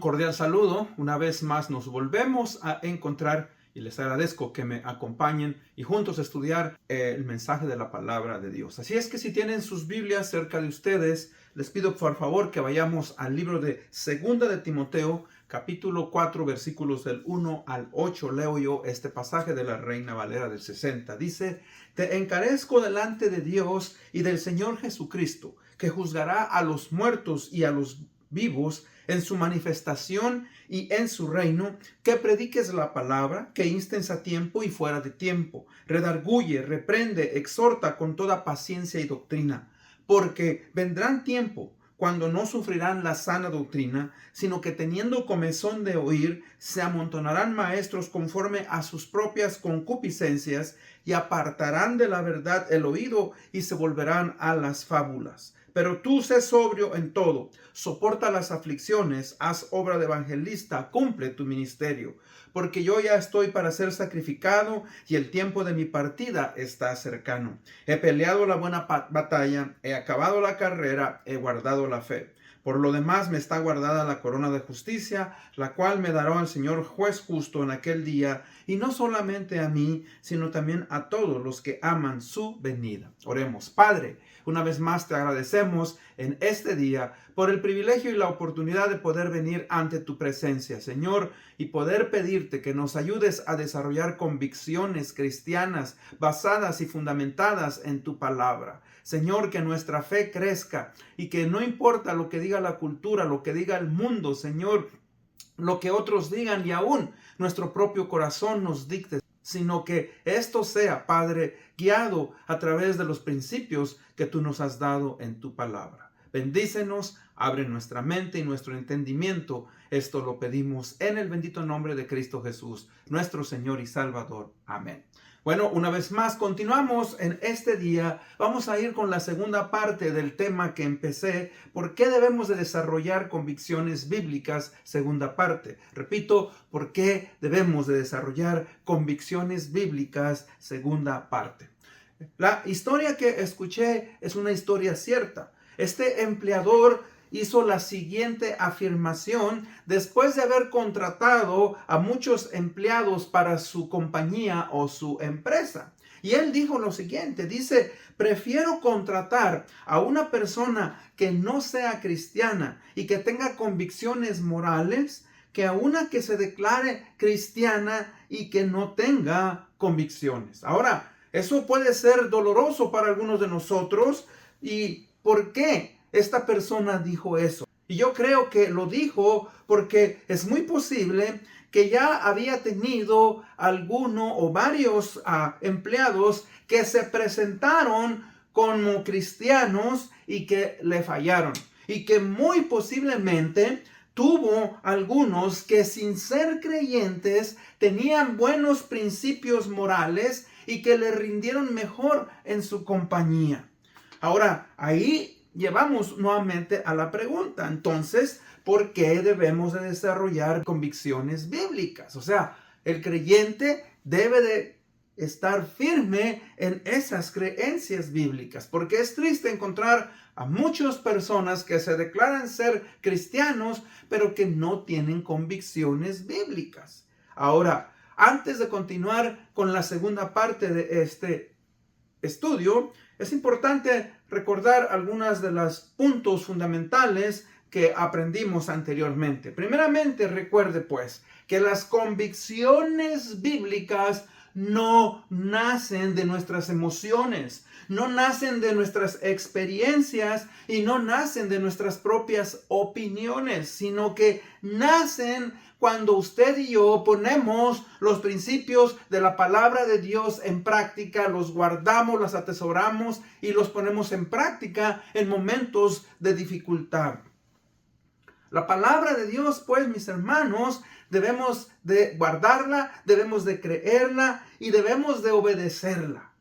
cordial saludo. Una vez más nos volvemos a encontrar y les agradezco que me acompañen y juntos estudiar el mensaje de la palabra de Dios. Así es que si tienen sus Biblias cerca de ustedes, les pido por favor que vayamos al libro de Segunda de Timoteo, capítulo 4, versículos del 1 al 8. Leo yo este pasaje de la Reina Valera del 60. Dice: Te encarezco delante de Dios y del Señor Jesucristo, que juzgará a los muertos y a los vivos en su manifestación y en su reino, que prediques la palabra, que instes a tiempo y fuera de tiempo, redarguye, reprende, exhorta con toda paciencia y doctrina, porque vendrán tiempo cuando no sufrirán la sana doctrina, sino que teniendo comezón de oír, se amontonarán maestros conforme a sus propias concupiscencias, y apartarán de la verdad el oído y se volverán a las fábulas. Pero tú sé sobrio en todo, soporta las aflicciones, haz obra de evangelista, cumple tu ministerio, porque yo ya estoy para ser sacrificado y el tiempo de mi partida está cercano. He peleado la buena batalla, he acabado la carrera, he guardado la fe. Por lo demás me está guardada la corona de justicia, la cual me dará el Señor juez justo en aquel día, y no solamente a mí, sino también a todos los que aman su venida. Oremos. Padre, una vez más te agradecemos en este día por el privilegio y la oportunidad de poder venir ante tu presencia, Señor, y poder pedirte que nos ayudes a desarrollar convicciones cristianas basadas y fundamentadas en tu palabra. Señor, que nuestra fe crezca y que no importa lo que diga la cultura, lo que diga el mundo, Señor, lo que otros digan y aún nuestro propio corazón nos dicte, sino que esto sea, Padre, guiado a través de los principios que tú nos has dado en tu palabra. Bendícenos, abre nuestra mente y nuestro entendimiento. Esto lo pedimos en el bendito nombre de Cristo Jesús, nuestro Señor y Salvador. Amén. Bueno, una vez más continuamos en este día. Vamos a ir con la segunda parte del tema que empecé. ¿Por qué debemos de desarrollar convicciones bíblicas? Segunda parte. Repito, ¿por qué debemos de desarrollar convicciones bíblicas? Segunda parte. La historia que escuché es una historia cierta. Este empleador hizo la siguiente afirmación después de haber contratado a muchos empleados para su compañía o su empresa. Y él dijo lo siguiente, dice: prefiero contratar a una persona que no sea cristiana y que tenga convicciones morales que a una que se declare cristiana y que no tenga convicciones. Ahora, eso puede ser doloroso para algunos de nosotros. ¿Y por qué esta persona dijo eso? Y yo creo que lo dijo porque es muy posible que ya había tenido alguno o varios empleados que se presentaron como cristianos y que le fallaron. Y que muy posiblemente tuvo algunos que sin ser creyentes tenían buenos principios morales y que le rindieron mejor en su compañía. Ahora, ahí llevamos nuevamente a la pregunta. Entonces, ¿por qué debemos de desarrollar convicciones bíblicas? O sea, el creyente debe de estar firme en esas creencias bíblicas, porque es triste encontrar a muchas personas que se declaran ser cristianos, pero que no tienen convicciones bíblicas. Ahora, antes de continuar con la segunda parte de este estudio, es importante recordar algunos de los puntos fundamentales que aprendimos anteriormente. Primeramente, recuerde pues que las convicciones bíblicas no nacen de nuestras emociones, no nacen de nuestras experiencias y no nacen de nuestras propias opiniones, sino que nacen cuando usted y yo ponemos los principios de la palabra de Dios en práctica, los guardamos, los atesoramos y los ponemos en práctica en momentos de dificultad. La palabra de Dios, pues, mis hermanos, debemos de guardarla, debemos de creerla y debemos de obedecerla.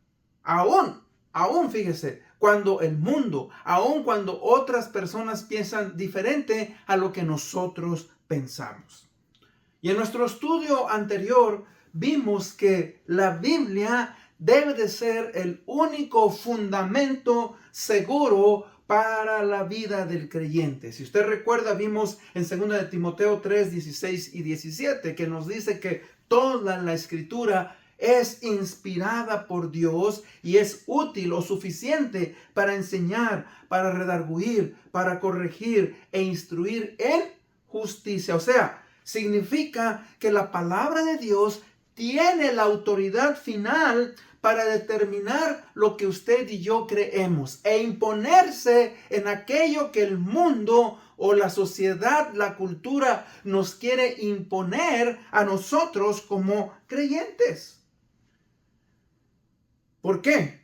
Aún, fíjese, cuando el mundo, aún cuando otras personas piensan diferente a lo que nosotros pensamos. Y en nuestro estudio anterior vimos que la Biblia debe de ser el único fundamento seguro para la vida del creyente. Si usted recuerda, vimos en 2 de Timoteo 3, 16 y 17, que nos dice que toda la escritura es inspirada por Dios y es útil o suficiente para enseñar, para redarguir, para corregir e instruir en justicia. O sea, significa que la palabra de Dios tiene la autoridad final para determinar lo que usted y yo creemos e imponerse en aquello que el mundo o la sociedad, la cultura nos quiere imponer a nosotros como creyentes. ¿Por qué?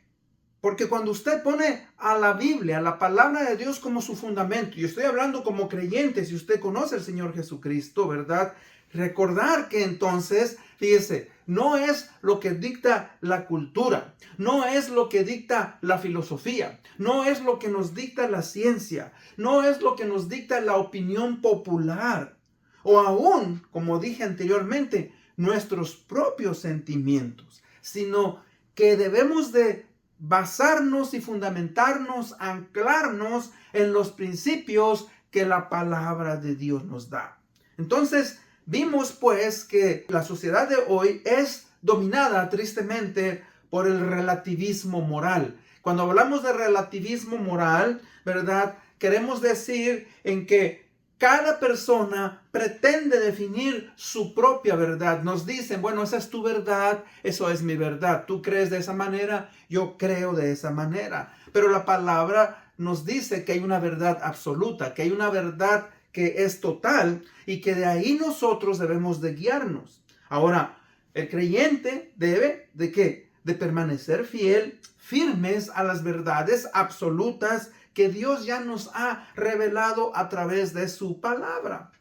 Porque cuando usted pone a la Biblia, a la palabra de Dios como su fundamento, y estoy hablando como creyente, si usted conoce al Señor Jesucristo, ¿verdad? Recordar que entonces, fíjese, no es lo que dicta la cultura, no es lo que dicta la filosofía, no es lo que nos dicta la ciencia, no es lo que nos dicta la opinión popular, o aún, como dije anteriormente, nuestros propios sentimientos, sino que debemos de basarnos y fundamentarnos, anclarnos en los principios que la palabra de Dios nos da. Entonces, vimos pues que la sociedad de hoy es dominada tristemente por el relativismo moral. Cuando hablamos de relativismo moral, ¿verdad? Queremos decir en que cada persona pretende definir su propia verdad. Nos dicen, bueno, esa es tu verdad, eso es mi verdad. Tú crees de esa manera, yo creo de esa manera. Pero la palabra nos dice que hay una verdad absoluta, que hay una verdad que es total y que de ahí nosotros debemos de guiarnos. Ahora, el creyente debe ¿de qué? De permanecer firmes a las verdades absolutas que Dios ya nos ha revelado a través de su palabra.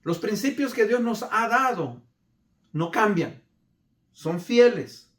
Los principios que Dios nos ha dado no cambian, son fieles.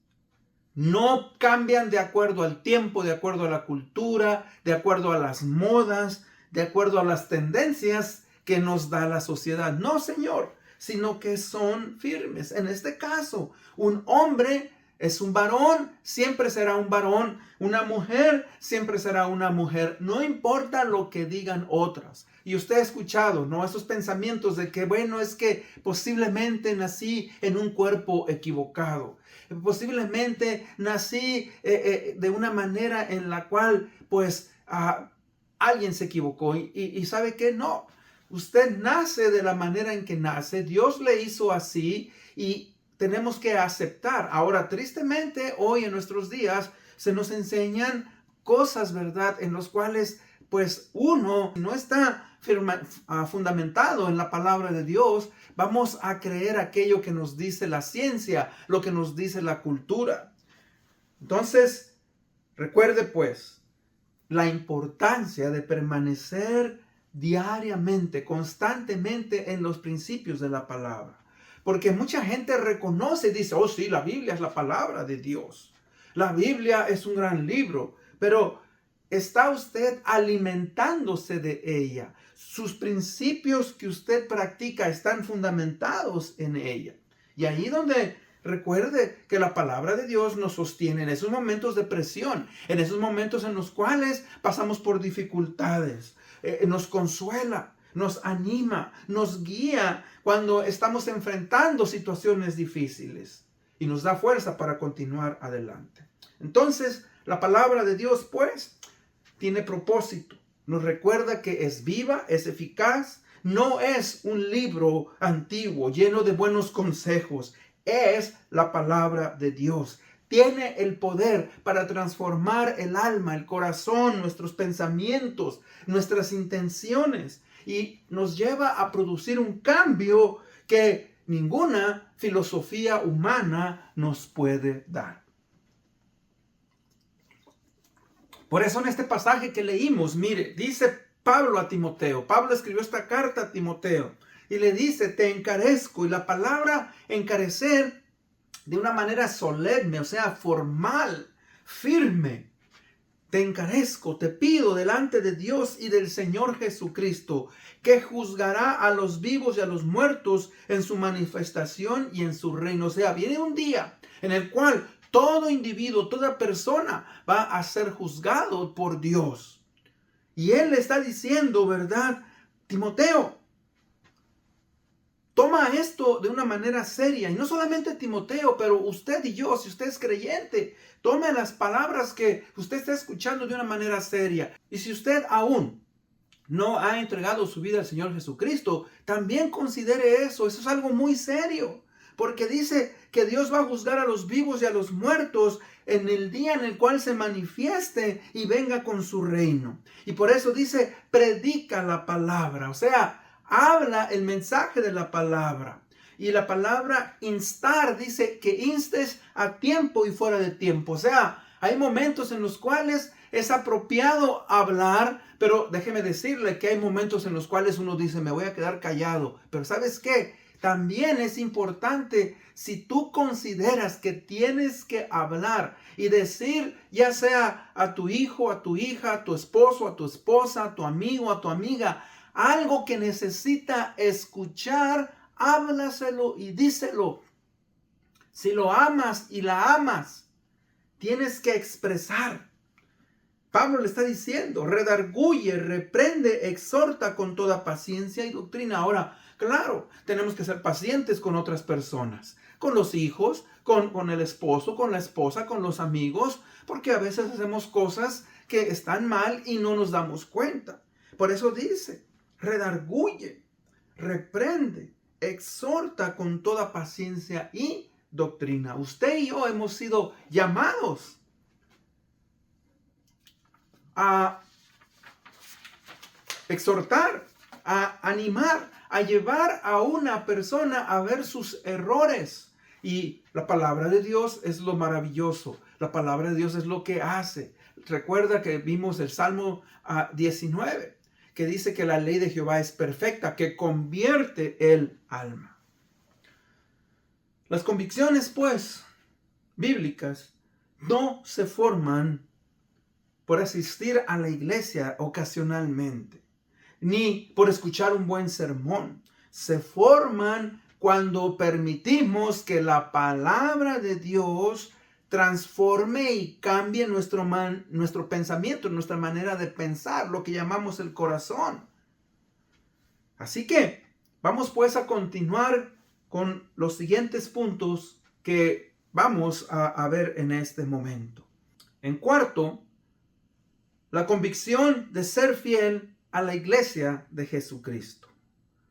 No cambian de acuerdo al tiempo, de acuerdo a la cultura, de acuerdo a las modas, de acuerdo a las tendencias que nos da la sociedad. No, Señor, sino que son firmes. En este caso, un hombre es un varón, siempre será un varón. Una mujer siempre será una mujer. No importa lo que digan otras. Y usted ha escuchado, ¿no? Esos pensamientos de que, bueno, es que posiblemente nací en un cuerpo equivocado. Posiblemente nací de una manera en la cual, pues, alguien se equivocó. Y ¿sabe qué? No. Usted nace de la manera en que nace. Dios le hizo así y tenemos que aceptar. Ahora, tristemente, hoy en nuestros días se nos enseñan cosas, ¿verdad? En los cuales, pues, uno no está fundamentado en la palabra de Dios. Vamos a creer aquello que nos dice la ciencia, lo que nos dice la cultura. Entonces, recuerde, pues, la importancia de permanecer diariamente, constantemente en los principios de la palabra. Porque mucha gente reconoce y dice, oh sí, la Biblia es la palabra de Dios. La Biblia es un gran libro, pero ¿está usted alimentándose de ella? Sus principios que usted practica están fundamentados en ella. Y ahí donde recuerde que la palabra de Dios nos sostiene en esos momentos de presión, en esos momentos en los cuales pasamos por dificultades, nos consuela, nos anima, nos guía cuando estamos enfrentando situaciones difíciles y nos da fuerza para continuar adelante. Entonces, la palabra de Dios, pues, tiene propósito. Nos recuerda que es viva, es eficaz, no es un libro antiguo lleno de buenos consejos, es la palabra de Dios. Tiene el poder para transformar el alma, el corazón, nuestros pensamientos, nuestras intenciones y nos lleva a producir un cambio que ninguna filosofía humana nos puede dar. Por eso en este pasaje que leímos, mire, dice Pablo a Timoteo. Pablo escribió esta carta a Timoteo y le dice, te encarezco. Y la palabra encarecer de una manera solemne, o sea, formal, firme. Te encarezco, te pido delante de Dios y del Señor Jesucristo, que juzgará a los vivos y a los muertos en su manifestación y en su reino. O sea, viene un día en el cual Todo individuo, toda persona va a ser juzgado por Dios. Y Él le está diciendo, ¿verdad? Timoteo, toma esto de una manera seria. Y no solamente Timoteo, pero usted y yo, si usted es creyente, tome las palabras que usted está escuchando de una manera seria. Y si usted aún no ha entregado su vida al Señor Jesucristo, también considere eso. Eso es algo muy serio. Porque dice que Dios va a juzgar a los vivos y a los muertos en el día en el cual se manifieste y venga con su reino. Y por eso dice, predica la palabra. O sea, habla el mensaje de la palabra. Y la palabra instar dice que instes a tiempo y fuera de tiempo. O sea, hay momentos en los cuales es apropiado hablar, pero déjeme decirle que hay momentos en los cuales uno dice, me voy a quedar callado. Pero ¿sabes qué? También es importante, si tú consideras que tienes que hablar y decir, ya sea a tu hijo, a tu hija, a tu esposo, a tu esposa, a tu amigo, a tu amiga, algo que necesita escuchar, háblaselo y díselo. Si lo amas y la amas, tienes que expresar. Pablo le está diciendo, redarguye, reprende, exhorta con toda paciencia y doctrina. Ahora, claro, tenemos que ser pacientes con otras personas, con los hijos, con el esposo, con la esposa, con los amigos, porque a veces hacemos cosas que están mal y no nos damos cuenta. Por eso dice, redarguye, reprende, exhorta con toda paciencia y doctrina. Usted y yo hemos sido llamados a exhortar, a animar, a llevar a una persona a ver sus errores. Y la palabra de Dios es lo maravilloso. La palabra de Dios es lo que hace. Recuerda que vimos el Salmo 19, que dice que la ley de Jehová es perfecta, que convierte el alma. Las convicciones, pues, bíblicas, no se forman por asistir a la iglesia ocasionalmente, ni por escuchar un buen sermón. Se forman cuando permitimos que la palabra de Dios transforme y cambie nuestro pensamiento, nuestra manera de pensar, lo que llamamos el corazón. Así que vamos pues a continuar con los siguientes puntos que vamos a ver en este momento. En cuarto, la convicción de ser fiel a la iglesia de Jesucristo.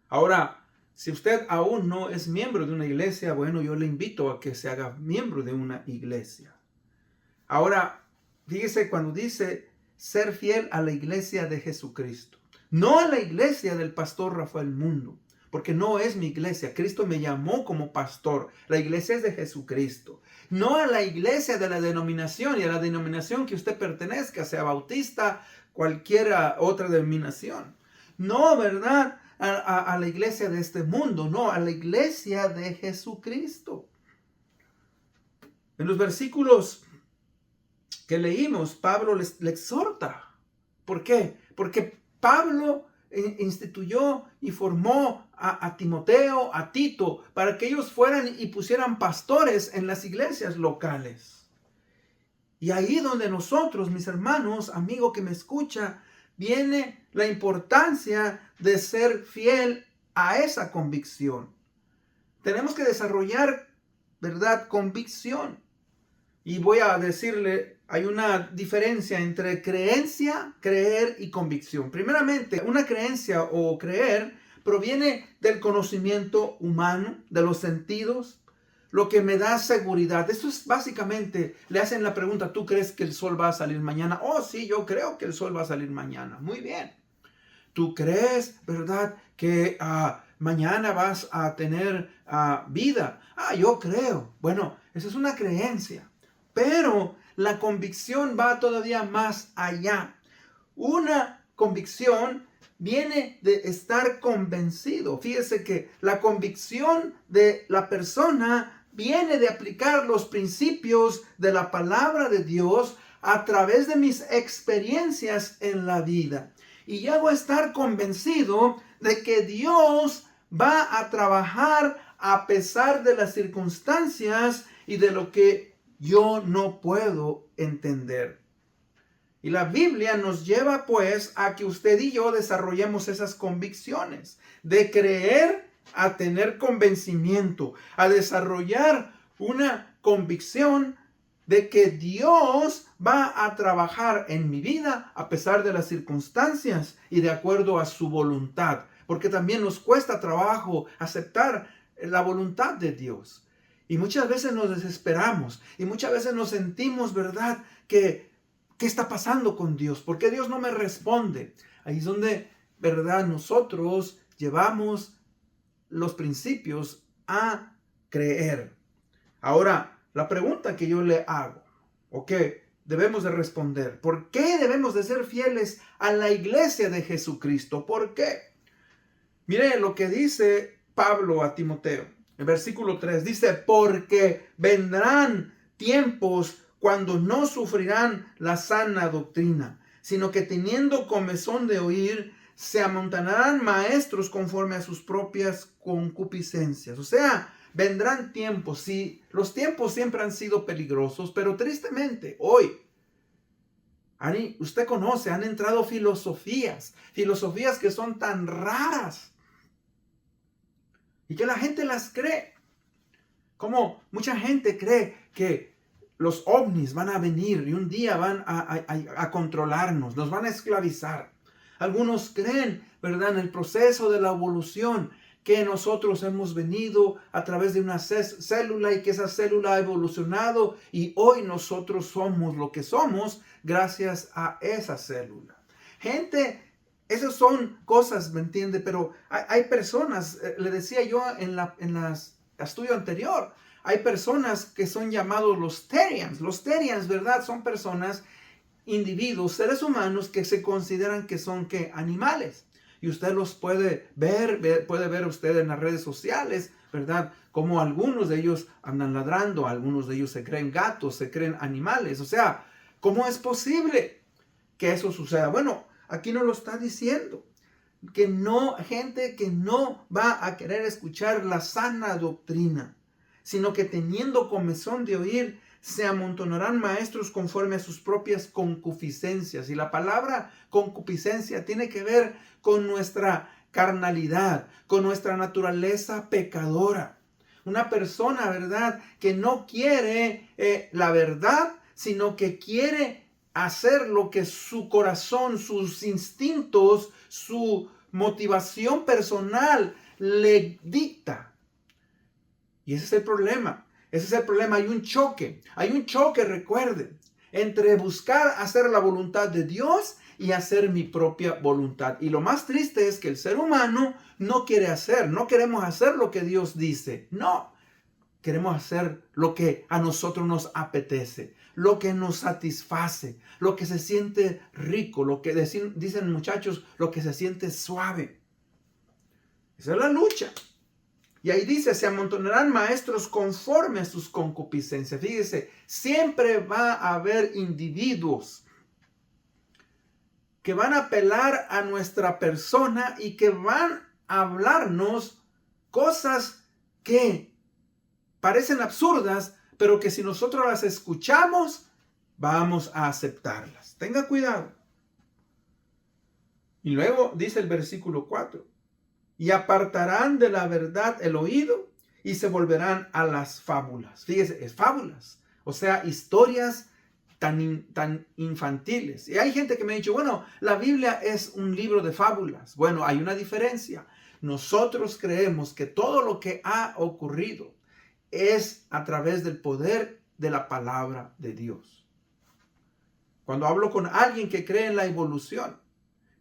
Ahora, si usted aún no es miembro de una iglesia, bueno, yo le invito a que se haga miembro de una iglesia. Ahora, fíjese cuando dice ser fiel a la iglesia de Jesucristo. No a la iglesia del pastor Rafael Mundo, porque no es mi iglesia. Cristo me llamó como pastor. La iglesia es de Jesucristo. No a la iglesia de la denominación y a la denominación que usted pertenezca, sea bautista, cualquier otra denominación. No, ¿verdad? A la iglesia de este mundo. No, a la iglesia de Jesucristo. En los versículos que leímos, Pablo le exhorta. ¿Por qué? Porque Pablo instituyó y formó a Timoteo, a Tito, para que ellos fueran y pusieran pastores en las iglesias locales. Y ahí donde nosotros, mis hermanos, amigo que me escucha, viene la importancia de ser fiel a esa convicción. Tenemos que desarrollar, ¿verdad?, convicción. Y voy a decirle, hay una diferencia entre creencia, creer y convicción. Primeramente, una creencia o creer proviene del conocimiento humano, de los sentidos, lo que me da seguridad. Eso es básicamente, le hacen la pregunta, ¿tú crees que el sol va a salir mañana? Oh, sí, yo creo que el sol va a salir mañana. Muy bien. ¿Tú crees, verdad, que mañana vas a tener vida? Yo creo. Bueno, esa es una creencia. Pero la convicción va todavía más allá. Una convicción viene de estar convencido. Fíjese que la convicción de la persona viene de aplicar los principios de la palabra de Dios a través de mis experiencias en la vida. Y llego a estar convencido de que Dios va a trabajar a pesar de las circunstancias y de lo que yo no puedo entender. Y la Biblia nos lleva pues a que usted y yo desarrollemos esas convicciones, de creer a tener convencimiento, a desarrollar una convicción de que Dios va a trabajar en mi vida a pesar de las circunstancias y de acuerdo a su voluntad. Porque también nos cuesta trabajo aceptar la voluntad de Dios. Y muchas veces nos desesperamos y muchas veces nos sentimos, ¿verdad?, ¿qué está pasando con Dios? ¿Por qué Dios no me responde? Ahí es donde, ¿verdad?, nosotros llevamos los principios a creer. Ahora, la pregunta que yo le hago, o que debemos de responder, ¿por qué debemos de ser fieles a la iglesia de Jesucristo? ¿Por qué? Mire lo que dice Pablo a Timoteo. En versículo 3 dice, porque vendrán tiempos cuando no sufrirán la sana doctrina, sino que teniendo comezón de oír, se amontonarán maestros conforme a sus propias concupiscencias. O sea, vendrán tiempos, sí, los tiempos siempre han sido peligrosos, pero tristemente hoy, usted conoce, han entrado filosofías que son tan raras y que la gente las cree. Como mucha gente cree que los ovnis van a venir y un día van a controlarnos, nos van a esclavizar. Algunos creen, ¿verdad?, en el proceso de la evolución, que nosotros hemos venido a través de una célula y que esa célula ha evolucionado y hoy nosotros somos lo que somos gracias a esa célula. Gente, esas son cosas, ¿me entiende? Pero hay personas, le decía yo en el estudio anterior, hay personas que son llamados los Therians. Los Therians, ¿verdad?, son personas, individuos, seres humanos que se consideran que son animales. Y usted los puede ver usted en las redes sociales, ¿verdad? Como algunos de ellos andan ladrando, algunos de ellos se creen gatos, se creen animales. O sea, ¿cómo es posible que eso suceda? Bueno, aquí nos lo está diciendo. Que no, gente que no va a querer escuchar la sana doctrina, sino que teniendo comezón de oír, se amontonarán maestros conforme a sus propias concupiscencias. Y la palabra concupiscencia tiene que ver con nuestra carnalidad, con nuestra naturaleza pecadora. Una persona, ¿verdad?, que no quiere la verdad, sino que quiere hacer lo que su corazón, sus instintos, su motivación personal le dicta. Y ese es el problema. Ese es el problema. Hay un choque, recuerden, entre buscar hacer la voluntad de Dios y hacer mi propia voluntad. Y lo más triste es que el ser humano no queremos hacer lo que Dios dice. No, queremos hacer lo que a nosotros nos apetece, lo que nos satisface, lo que se siente rico, lo que dicen muchachos, lo que se siente suave. Esa es la lucha. Y ahí dice, se amontonarán maestros conforme a sus concupiscencias. Fíjese, siempre va a haber individuos que van a apelar a nuestra persona y que van a hablarnos cosas que parecen absurdas, pero que si nosotros las escuchamos, vamos a aceptarlas. Tenga cuidado. Y luego dice el versículo 4. Y apartarán de la verdad el oído y se volverán a las fábulas. Fíjese, es fábulas. O sea, historias tan infantiles. Y hay gente que me ha dicho, bueno, la Biblia es un libro de fábulas. Bueno, hay una diferencia. Nosotros creemos que todo lo que ha ocurrido es a través del poder de la palabra de Dios. Cuando hablo con alguien que cree en la evolución,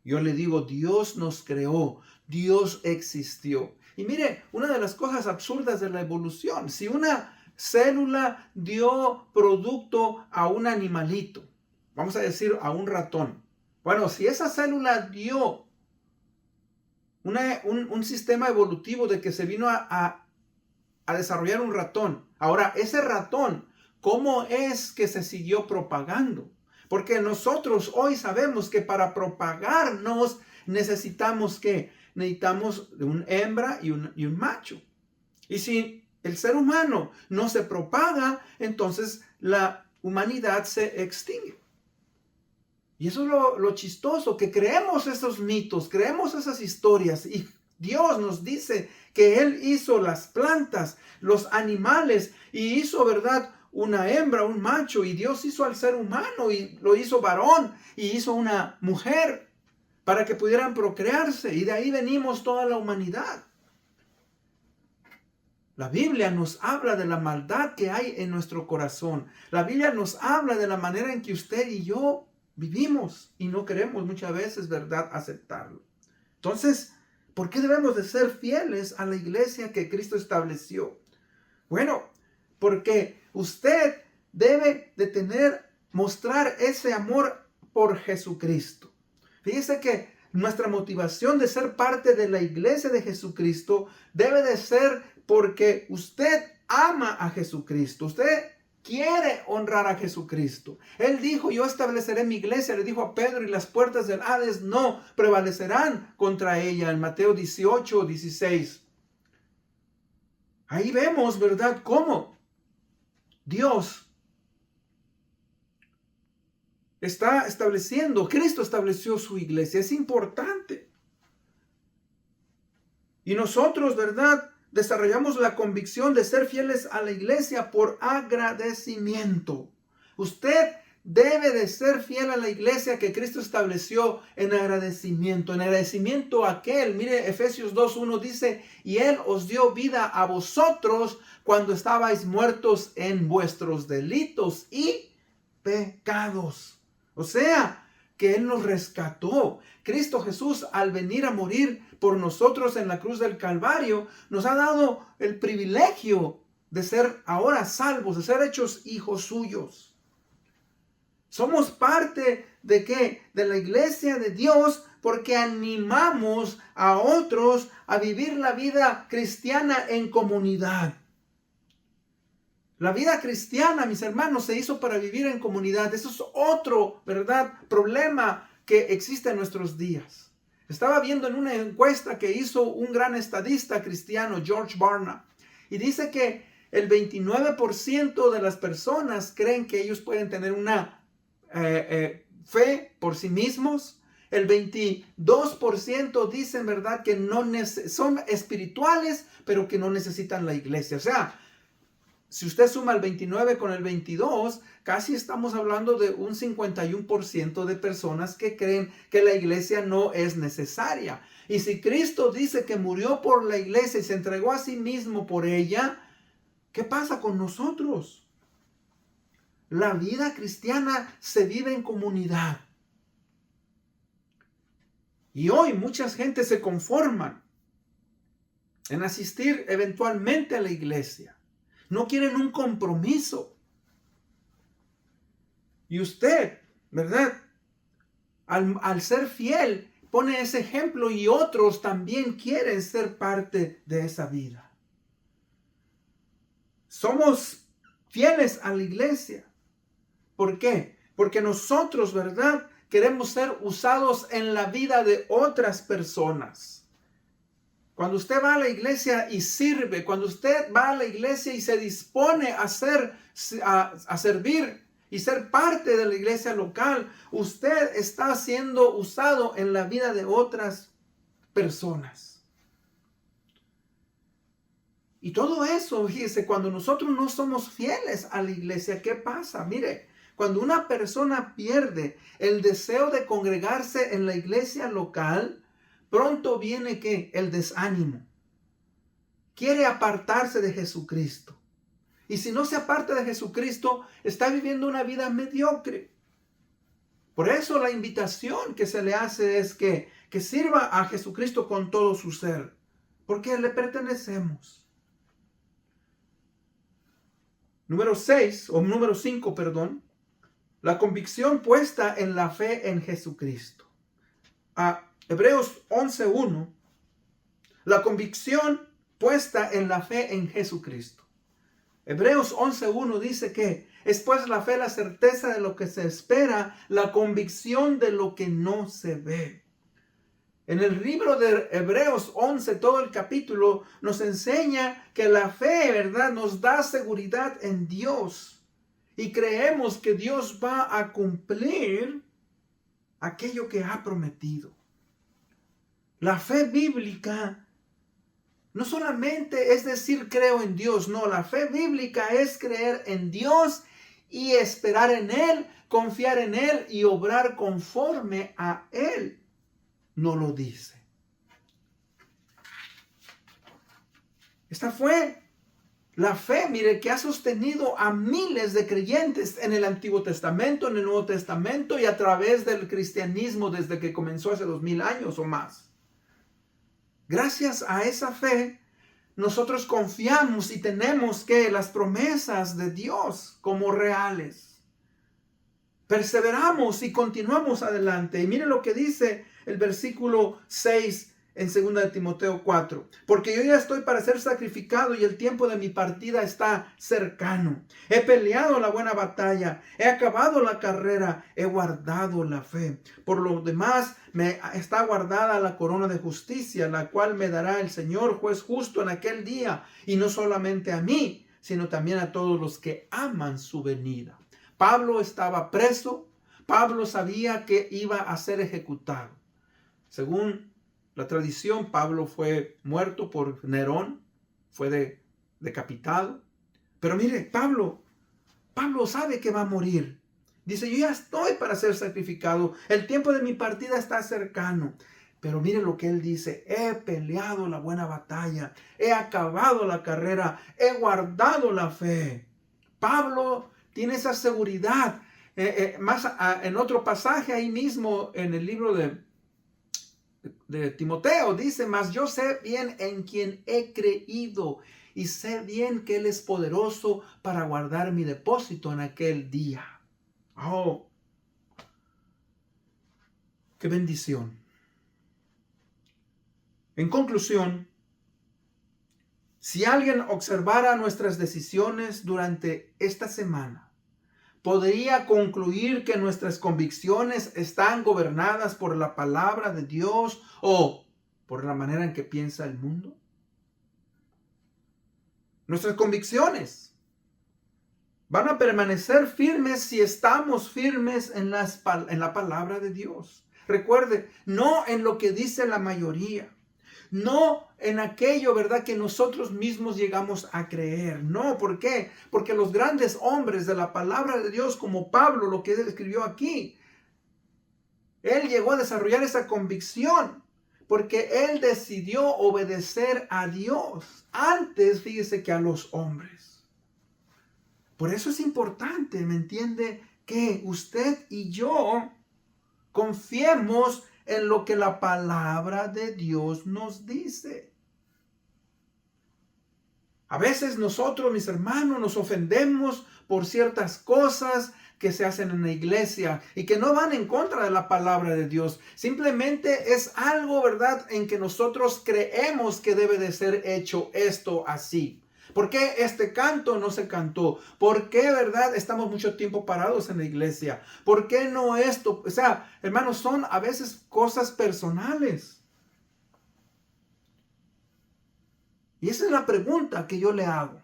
yo le digo, Dios nos creó, Dios existió. Y mire, una de las cosas absurdas de la evolución, si una célula dio producto a un animalito, vamos a decir a un ratón. Bueno, si esa célula dio un sistema evolutivo de que se vino a desarrollar un ratón, ahora ese ratón, ¿cómo es que se siguió propagando? Porque nosotros hoy sabemos que para propagarnos necesitamos ¿qué? Necesitamos de una hembra y un macho. Y si el ser humano no se propaga, entonces la humanidad se extingue. Y eso es lo chistoso, que creemos esos mitos, creemos esas historias, y Dios nos dice que Él hizo las plantas, los animales, y hizo, ¿verdad?, una hembra, un macho, y Dios hizo al ser humano, y lo hizo varón, y hizo una mujer, para que pudieran procrearse, y de ahí venimos toda la humanidad. La Biblia nos habla de la maldad que hay en nuestro corazón. La Biblia nos habla de la manera en que usted y yo vivimos y no queremos muchas veces, ¿verdad?, aceptarlo. Entonces, ¿por qué debemos de ser fieles a la iglesia que Cristo estableció? Bueno, porque usted debe de mostrar ese amor por Jesucristo. Fíjese que nuestra motivación de ser parte de la iglesia de Jesucristo debe de ser porque usted ama a Jesucristo. Usted quiere honrar a Jesucristo. Él dijo, yo estableceré mi iglesia, le dijo a Pedro, y las puertas del Hades no prevalecerán contra ella, en Mateo 18, 16. Ahí vemos, ¿verdad?, cómo Dios está estableciendo, Cristo estableció su iglesia. Es importante. Y nosotros, ¿verdad?, desarrollamos la convicción de ser fieles a la iglesia por agradecimiento. Usted debe de ser fiel a la iglesia que Cristo estableció en agradecimiento. En agradecimiento a aquel, mire, Efesios 2:1 dice, y Él os dio vida a vosotros cuando estabais muertos en vuestros delitos y pecados. O sea, que Él nos rescató. Cristo Jesús, al venir a morir por nosotros en la cruz del Calvario, nos ha dado el privilegio de ser ahora salvos, de ser hechos hijos suyos. Somos parte ¿de qué? De la iglesia de Dios, porque animamos a otros a vivir la vida cristiana en comunidad. La vida cristiana, mis hermanos, se hizo para vivir en comunidad. Eso es otro, ¿verdad?, problema que existe en nuestros días. Estaba viendo en una encuesta que hizo un gran estadista cristiano, George Barna, y dice que el 29% de las personas creen que ellos pueden tener una fe por sí mismos. El 22% dicen, ¿verdad?, que son espirituales, pero que no necesitan la iglesia. O sea, si usted suma el 29 con el 22, casi estamos hablando de un 51% de personas que creen que la iglesia no es necesaria. Y si Cristo dice que murió por la iglesia y se entregó a sí mismo por ella, ¿qué pasa con nosotros? La vida cristiana se vive en comunidad. Y hoy mucha gente se conforman en asistir eventualmente a la iglesia. No quieren un compromiso. Y usted, ¿verdad?, al ser fiel, pone ese ejemplo y otros también quieren ser parte de esa vida. Somos fieles a la iglesia. ¿Por qué? Porque nosotros, ¿verdad?, queremos ser usados en la vida de otras personas. Cuando usted va a la iglesia y sirve, cuando usted va a la iglesia y se dispone a servir y ser parte de la iglesia local, usted está siendo usado en la vida de otras personas. Y todo eso, fíjese, cuando nosotros no somos fieles a la iglesia, ¿qué pasa? Mire, cuando una persona pierde el deseo de congregarse en la iglesia local, pronto viene ¿qué? El desánimo. Quiere apartarse de Jesucristo. Y si no se aparta de Jesucristo, está viviendo una vida mediocre. Por eso la invitación que se le hace es que sirva a Jesucristo con todo su ser, porque le pertenecemos. Número 5, la convicción puesta en la fe en Jesucristo. Hebreos 11:1, la convicción puesta en la fe en Jesucristo. Hebreos 11:1 dice que es pues la fe la certeza de lo que se espera, la convicción de lo que no se ve. En el libro de Hebreos 11, todo el capítulo nos enseña que la fe, ¿verdad?, nos da seguridad en Dios. Y creemos que Dios va a cumplir aquello que ha prometido. La fe bíblica no solamente es decir creo en Dios, no, la fe bíblica es creer en Dios y esperar en Él, confiar en Él y obrar conforme a Él no lo dice. Esta fue la fe, mire, que ha sostenido a miles de creyentes en el Antiguo Testamento, en el Nuevo Testamento y a través del cristianismo desde que comenzó hace 2000 años o más. Gracias a esa fe, nosotros confiamos y tenemos que las promesas de Dios como reales. Perseveramos y continuamos adelante. Y mire lo que dice el versículo 6 en 2 de Timoteo 4. Porque yo ya estoy para ser sacrificado y el tiempo de mi partida está cercano. He peleado la buena batalla, he acabado la carrera, he guardado la fe. Por lo demás, me está guardada la corona de justicia, la cual me dará el Señor, juez justo, en aquel día. Y no solamente a mí, sino también a todos los que aman su venida. Pablo estaba preso. Pablo sabía que iba a ser ejecutado. Según la tradición, Pablo fue muerto por Nerón, fue decapitado. Pero mire, Pablo sabe que va a morir. Dice, yo ya estoy para ser sacrificado. El tiempo de mi partida está cercano. Pero mire lo que él dice, he peleado la buena batalla, he acabado la carrera, he guardado la fe. Pablo tiene esa seguridad. En otro pasaje ahí mismo en el libro de Timoteo dice, mas yo sé bien en quien he creído y sé bien que Él es poderoso para guardar mi depósito en aquel día. Oh, qué bendición. En conclusión, si alguien observara nuestras decisiones durante esta semana, podría concluir que nuestras convicciones están gobernadas por la palabra de Dios o por la manera en que piensa el mundo. Nuestras convicciones van a permanecer firmes si estamos firmes en la palabra de Dios. Recuerde, no en lo que dice la mayoría. No en aquello, ¿verdad?, que nosotros mismos llegamos a creer. No, ¿por qué? Porque los grandes hombres de la palabra de Dios, como Pablo, lo que él escribió aquí, él llegó a desarrollar esa convicción porque él decidió obedecer a Dios antes, fíjese, que a los hombres. Por eso es importante, ¿me entiende?, que usted y yo confiemos en lo que la palabra de Dios nos dice. A veces nosotros, mis hermanos, nos ofendemos por ciertas cosas que se hacen en la iglesia y que no van en contra de la palabra de Dios. Simplemente es algo, ¿verdad?, en que nosotros creemos que debe de ser hecho esto así. ¿Por qué este canto no se cantó? ¿Por qué, verdad, estamos mucho tiempo parados en la iglesia? ¿Por qué no esto? O sea, hermanos, son a veces cosas personales. Y esa es la pregunta que yo le hago,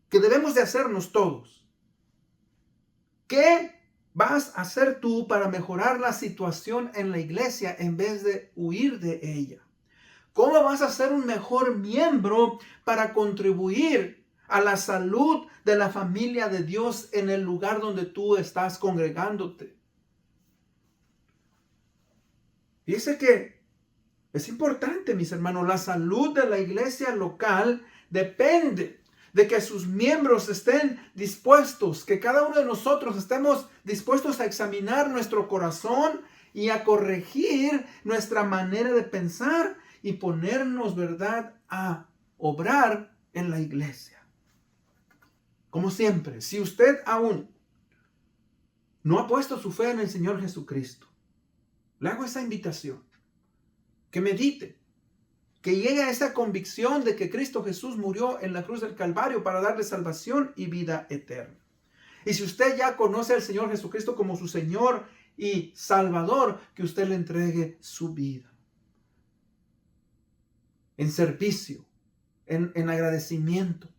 que debemos de hacernos todos. ¿Qué vas a hacer tú para mejorar la situación en la iglesia en vez de huir de ella? ¿Cómo vas a ser un mejor miembro para contribuir a la salud de la familia de Dios en el lugar donde tú estás congregándote? Dice que es importante, mis hermanos, la salud de la iglesia local depende de que sus miembros estén dispuestos, que cada uno de nosotros estemos dispuestos a examinar nuestro corazón y a corregir nuestra manera de pensar y ponernos, ¿verdad?, a obrar en la iglesia. Como siempre, si usted aún no ha puesto su fe en el Señor Jesucristo, le hago esa invitación, que medite, que llegue a esa convicción de que Cristo Jesús murió en la cruz del Calvario para darle salvación y vida eterna. Y si usted ya conoce al Señor Jesucristo como su Señor y Salvador, que usted le entregue su vida. en servicio, en agradecimiento.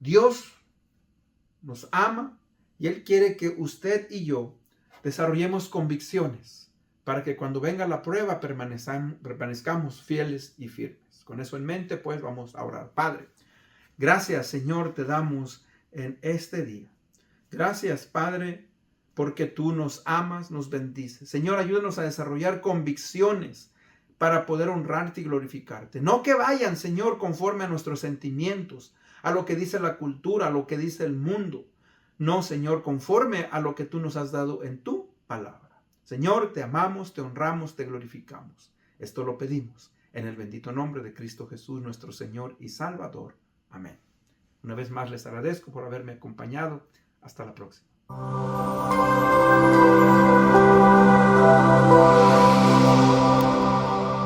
Dios nos ama y Él quiere que usted y yo desarrollemos convicciones para que cuando venga la prueba permanezcamos fieles y firmes. Con eso en mente, pues vamos a orar. Padre, gracias, Señor, te damos en este día. Gracias, Padre, porque tú nos amas, nos bendices. Señor, ayúdanos a desarrollar convicciones para poder honrarte y glorificarte. No que vayan, Señor, conforme a nuestros sentimientos, a lo que dice la cultura, a lo que dice el mundo. No, Señor, conforme a lo que tú nos has dado en tu palabra. Señor, te amamos, te honramos, te glorificamos. Esto lo pedimos en el bendito nombre de Cristo Jesús, nuestro Señor y Salvador. Amén. Una vez más les agradezco por haberme acompañado. Hasta la próxima.